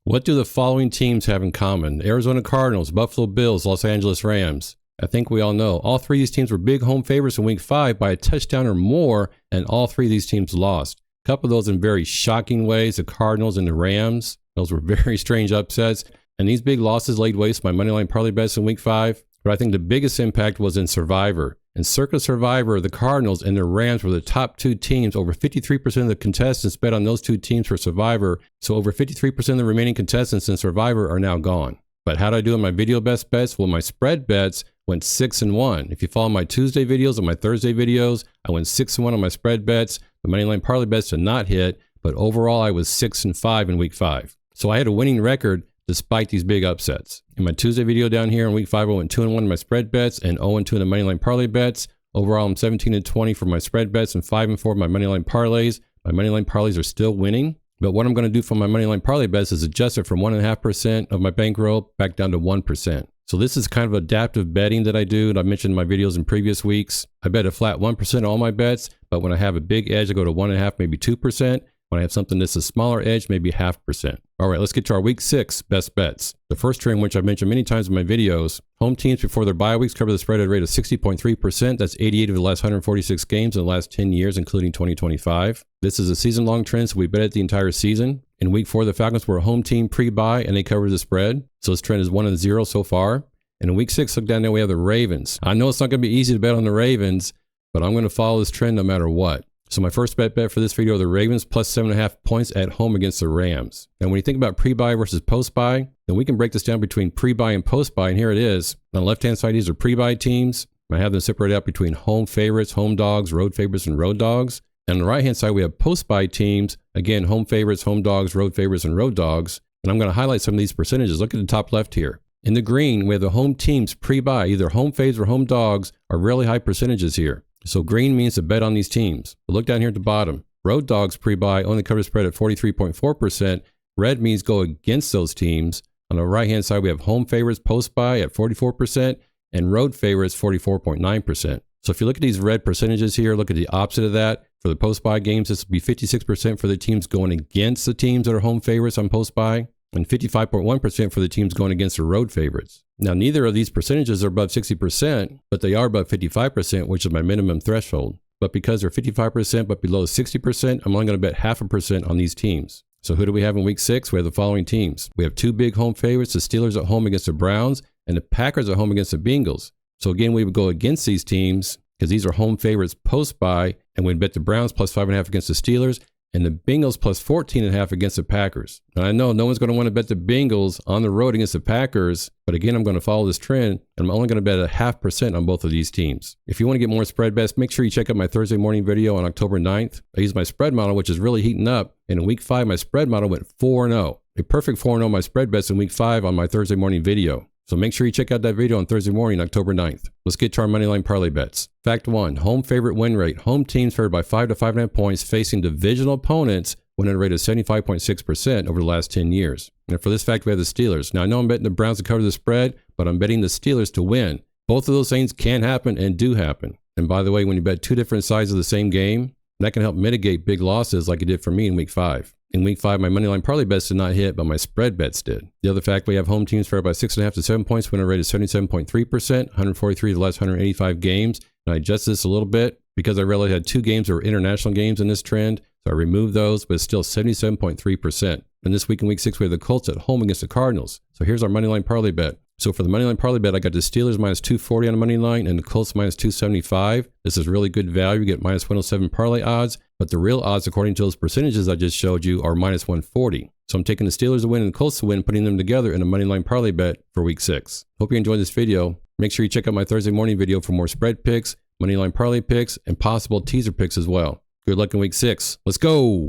What do the following teams have in common? Arizona Cardinals, Buffalo Bills, Los Angeles Rams. I think we all know. All three of these teams were big home favorites in Week 5 by a touchdown or more, and all three of these teams lost. A couple of those in very shocking ways, the Cardinals and the Rams. Those were very strange upsets. And these big losses laid waste my Moneyline Parlay Bets in Week 5. But I think the biggest impact was in Survivor. In Circa Survivor, the Cardinals and the Rams were the top two teams. Over 53% of the contestants bet on those two teams for Survivor. So over 53% of the remaining contestants in Survivor are now gone. But how did I do in my video best bets? Well, my spread bets went 6-1. If you follow my Tuesday videos and my Thursday videos, I went 6-1 on my spread bets. The Moneyline Parlay Bets did not hit, but overall I was 6-5 in Week 5. So I had a winning record despite these big upsets. In my Tuesday video down here in Week 5, I went 2-1 in my spread bets and 0-2 in the Moneyline Parlay Bets. Overall, I'm 17-20 for my spread bets and 5-4 for my Moneyline Parlays. My Moneyline Parlays are still winning. But what I'm going to do for my Moneyline Parlay Bets is adjust it from 1.5% of my bankroll back down to 1%. So this is kind of adaptive betting that I do. And I mentioned in my videos in previous weeks. I bet a flat 1% on all my bets, but when I have a big edge, I go to 1.5%, maybe 2%. When I have something that's a smaller edge, maybe 0.5%. All right, let's get to our Week 6 best bets. The first trend, which I've mentioned many times in my videos, home teams before their bye weeks cover the spread at a rate of 60.3%. That's 88 of the last 146 games in the last 10 years, including 2025. This is a season-long trend, so we bet it the entire season. In Week 4, the Falcons were a home team pre-bye, and they covered the spread. So this trend is 1-0 so far. And in Week 6, look down there, we have the Ravens. I know it's not going to be easy to bet on the Ravens, but I'm going to follow this trend no matter what. So my first bet for this video are the Ravens plus 7.5 points at home against the Rams. And when you think about pre-buy versus post-buy, then we can break this down between pre-buy and post-buy. And here it is. On the left-hand side, these are pre-buy teams. I have them separated out between home favorites, home dogs, road favorites, and road dogs. And on the right-hand side, we have post-buy teams. Again, home favorites, home dogs, road favorites, and road dogs. And I'm going to highlight some of these percentages. Look at the top left here. In the green, we have the home teams pre-buy. Either home faves or home dogs are really high percentages here. So green means to bet on these teams. But look down here at the bottom. Road dogs pre-buy only cover spread at 43.4%. Red means go against those teams. On the right-hand side, we have home favorites post-buy at 44% and road favorites 44.9%. So if you look at these red percentages here, look at the opposite of that. For the post-buy games, this would be 56% for the teams going against the teams that are home favorites on post-buy, and 55.1% for the teams going against the road favorites. Now, neither of these percentages are above 60%, but they are above 55%, which is my minimum threshold. But because they're 55% but below 60%, I'm only going to bet 0.5% on these teams. So who do we have in Week 6? We have the following teams. We have two big home favorites, the Steelers at home against the Browns, and the Packers at home against the Bengals. So again, we would go against these teams because these are home favorites post-buy, and we'd bet the Browns plus 5.5 against the Steelers, and the Bengals plus 14.5 against the Packers. And I know no one's going to want to bet the Bengals on the road against the Packers, but again, I'm going to follow this trend, and I'm only going to bet 0.5% on both of these teams. If you want to get more spread bets, make sure you check out my Thursday morning video on October 9th. I use my spread model, which is really heating up, and in Week 5, my spread model went 4-0. A perfect 4-0 my spread bets in Week 5 on my Thursday morning video. So make sure you check out that video on Thursday morning, October 9th. Let's get to our Moneyline Parlay Bets. Fact 1, home favorite win rate. Home teams favored by 5 to 5.5 points facing divisional opponents win at a rate of 75.6% over the last 10 years. And for this fact, we have the Steelers. Now, I know I'm betting the Browns to cover the spread, but I'm betting the Steelers to win. Both of those things can happen and do happen. And by the way, when you bet two different sides of the same game, that can help mitigate big losses like it did for me in Week 5. In Week 5, my Moneyline Parlay Bets did not hit, but my spread bets did. The other fact, we have home teams favored by 6.5 to 7 points, win rate is 77.3%, 143 of the last 185 games. And I adjusted this a little bit because I realized I had two games that were international games in this trend. So I removed those, but it's still 77.3%. And this week in Week 6, we have the Colts at home against the Cardinals. So here's our Moneyline Parlay Bet. So for the Moneyline Parlay Bet, I got the Steelers minus 240 on the money line and the Colts minus 275. This is really good value. You get minus 107 parlay odds, but the real odds, according to those percentages I just showed you, are minus 140. So I'm taking the Steelers to win and the Colts to win, putting them together in a Moneyline Parlay Bet for Week 6. Hope you enjoyed this video. Make sure you check out my Thursday morning video for more spread picks, Moneyline Parlay picks, and possible teaser picks as well. Good luck in Week 6. Let's go!